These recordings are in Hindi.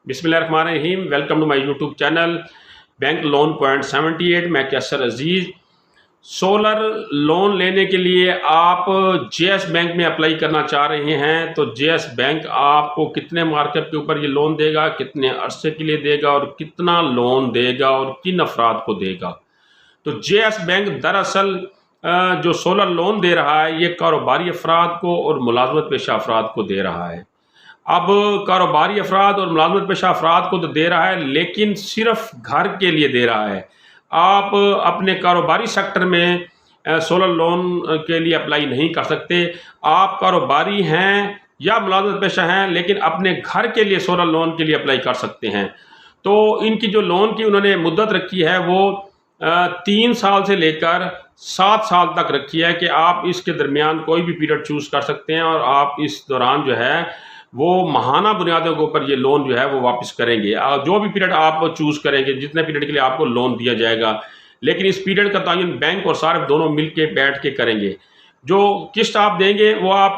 बिस्मिल्लाहिर्रहमानिर्रहीम। Welcome to my YouTube channel bank loan point 78। मैं कैसर अजीज़। सोलर लोन लेने के लिए आप जेएस बैंक में अप्लाई करना चाह रहे हैं तो जेएस बैंक आपको कितने मार्केट के ऊपर ये लोन देगा, कितने अरसे के लिए देगा और कितना लोन देगा और किन अफराद को देगा। तो जेएस बैंक दरअसल जो सोलर लोन दे रहा है ये कारोबारी अफराद को और मुलाजमत पेशा अफराद को दे रहा है। अब कारोबारी अफराद और मुलाजमत पेशा अफराद को तो दे रहा है, लेकिन सिर्फ घर के लिए दे रहा है। आप अपने कारोबारी सेक्टर में सोलर लोन के लिए अप्लाई नहीं कर सकते। आप कारोबारी हैं या मुलाजमत पेशा हैं, लेकिन अपने घर के लिए सोलर लोन के लिए अप्लाई कर सकते हैं। तो इनकी जो लोन की उन्होंने मुद्दत रखी है वो 3 साल से लेकर 7 साल तक रखी है कि आप इसके दरमियान कोई भी पीरियड चूज़ कर सकते हैं और आप इस दौरान जो है वो माहाना बुनियादों के ऊपर ये लोन जो है वो वापस करेंगे। जो भी पीरियड आप चूज़ करेंगे, जितने पीरियड के लिए आपको लोन दिया जाएगा, लेकिन इस पीरियड का तयन बैंक और सार्फ दोनों मिल के बैठ के करेंगे। जो किस्त आप देंगे वो आप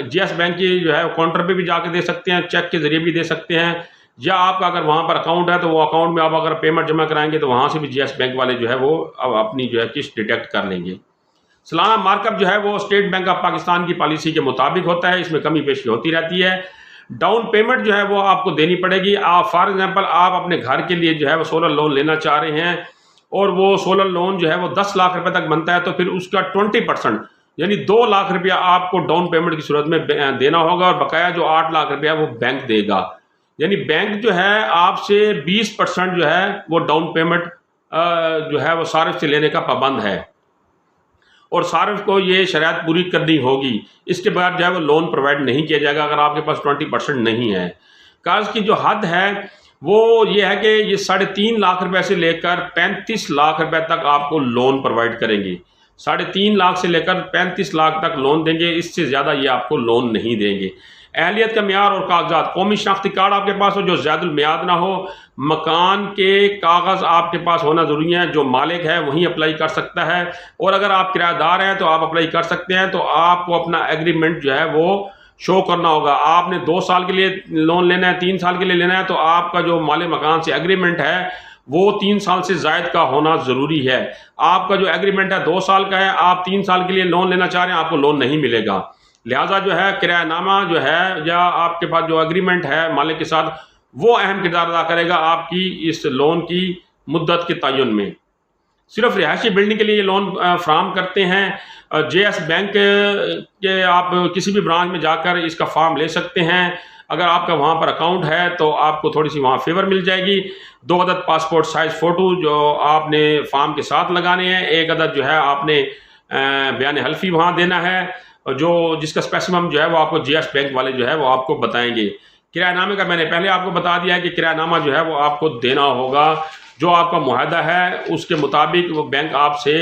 जेएस बैंक की जो है काउंटर पे भी जाके दे सकते हैं, चेक के ज़रिए भी दे सकते हैं, या आपका अगर वहाँ पर अकाउंट है तो वो अकाउंट में आप अगर पेमेंट जमा कराएंगे तो वहाँ से भी जेएस बैंक वाले जो है वो अब अपनी जो है किस्त डिटेक्ट कर लेंगे। सालाना मार्कअप जो है वो स्टेट बैंक ऑफ पाकिस्तान की पॉलिसी के मुताबिक होता है, इसमें कमी पेशी होती रहती है। डाउन पेमेंट जो है वो आपको देनी पड़ेगी। आप फॉर एग्जांपल आप अपने घर के लिए जो है वो सोलर लोन लेना चाह रहे हैं और वो सोलर लोन जो है वो 10 लाख रुपए तक बनता है, तो फिर उसका 20% यानी 2 लाख रुपया आपको डाउन पेमेंट की सूरत में देना होगा और बकाया जो 8 लाख रुपया वो बैंक देगा। यानी बैंक जो है आपसे 20% जो है वो डाउन पेमेंट जो है वो सारिफ से लेने का पाबंद है और सारिफ को ये शर्त पूरी करनी होगी। इसके बाद जो है वो लोन प्रोवाइड नहीं किया जाएगा अगर आपके पास 20% नहीं है। कर्ज की जो हद है वो ये है कि ये 3.5 लाख रुपए से लेकर 35 लाख रुपए तक आपको लोन प्रोवाइड करेंगे। 3.5 लाख से लेकर 35 लाख तक लोन देंगे, इससे ज़्यादा ये आपको लोन नहीं देंगे। अहलियत का म्यार और कागजात, कौमी शनाख्ती कार्ड आपके पास हो जो ज़्यादुल मियाद ना हो, मकान के कागज़ आपके पास होना ज़रूरी है, जो मालिक है वहीं अप्लाई कर सकता है, और अगर आप किराएदार हैं तो आप अप्लाई कर सकते हैं। तो आपको अपना एग्रीमेंट जो है वो शो करना होगा। आपने 2 साल के लिए लोन लेना है, 3 साल के लिए लेना है, तो आपका जो मालिक मकान से एग्रीमेंट है वो 3 साल से ज़ायद का होना ज़रूरी है। आपका जो एग्रीमेंट है 2 साल का है, आप 3 साल के लिए लोन लेना चाह रहे हैं, आपको लोन नहीं मिलेगा। लिहाजा जो है किरायानामा जो है या आपके पास जो एग्रीमेंट है मालिक के साथ वो अहम किरदार अदा करेगा आपकी इस लोन की मुद्दत के तयन में। सिर्फ रिहायशी बिल्डिंग के लिए ये लोन फ्राहम करते हैं। जेएस बैंक के आप किसी भी ब्रांच में जाकर इसका फॉर्म ले सकते हैं। अगर आपका वहाँ पर अकाउंट है तो आपको थोड़ी सी वहाँ फेवर मिल जाएगी। 2 अदद पासपोर्ट साइज़ फ़ोटो जो आपने फॉर्म के साथ लगाने हैं, 1 अदद जो है आपने बयान हल्फी वहाँ देना है, जो जिसका स्पेसिमम जो है वो आपको जेएस बैंक वाले जो है वो आपको बताएंगे। किरायानामे का मैंने पहले आपको बता दिया है कि किरायानामा जो है वो आपको देना होगा। जो आपका मुआहदा है उसके मुताबिक वो बैंक आपसे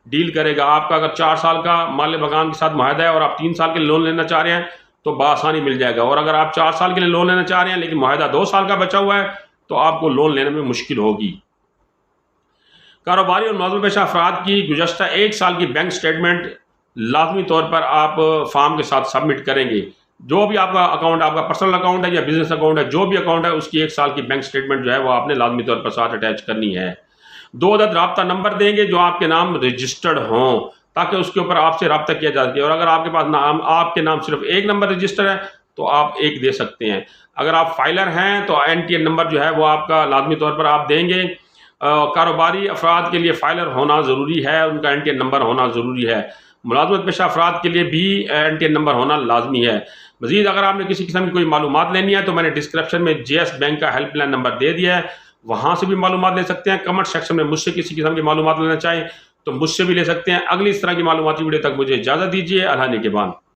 डील करेगा। आपका अगर 4 साल का मालिक मकान के साथ मुआहदा है और आप 3 साल के लिए लोन लेना चाह रहे हैं तो बआसानी मिल जाएगा, और अगर आप 4 साल के लिए लोन लेना चाह रहे हैं लेकिन मुआहदा 2 साल का बचा हुआ है तो आपको लोन लेने में मुश्किल होगी। कारोबारी और मुलाज़िम पेशा अफराद की गुज़श्ता 1 साल की बैंक स्टेटमेंट लाजमी तौर पर आप फॉर्म के साथ सबमिट करेंगे। जो भी आपका अकाउंट, आपका पर्सनल अकाउंट है या बिजनेस अकाउंट है, जो भी अकाउंट है उसकी 1 साल की बैंक स्टेटमेंट जो है वो आपने लाजमी तौर पर साथ अटैच करनी है। 2 अदद राब्ता नंबर देंगे जो आपके नाम रजिस्टर्ड हों ताकि उसके ऊपर आपसे रब्ता किया जा सके, और अगर आपके पास नाम आपके नाम सिर्फ 1 नंबर रजिस्टर है तो आप 1 दे सकते हैं। अगर आप फाइलर हैं तो एनटीएन नंबर जो है वो आपका लाजमी तौर पर आप देंगे। कारोबारी अफराद के लिए फाइलर होना ज़रूरी है, उनका एनटीएन नंबर होना ज़रूरी है। मुलाजमत पेशा अफराद के लिए भी एनटीएन नंबर होना लाजमी है। मज़ीद अगर आपने किसी किस्म की कोई मालूमात लेनी है तो मैंने डिस्क्रिप्शन में जेएस बैंक का हेल्पलाइन नंबर दे दिया है, वहाँ से भी मालूमात ले सकते हैं। कमेंट सेक्शन में मुझसे किसी किस्म की मालूमात लेना चाहें तो मुझसे भी ले सकते हैं। अगली इस तरह की मालूमाती वीडियो तक मुझे इजाज़त दीजिए। अल्लाह निगहबान।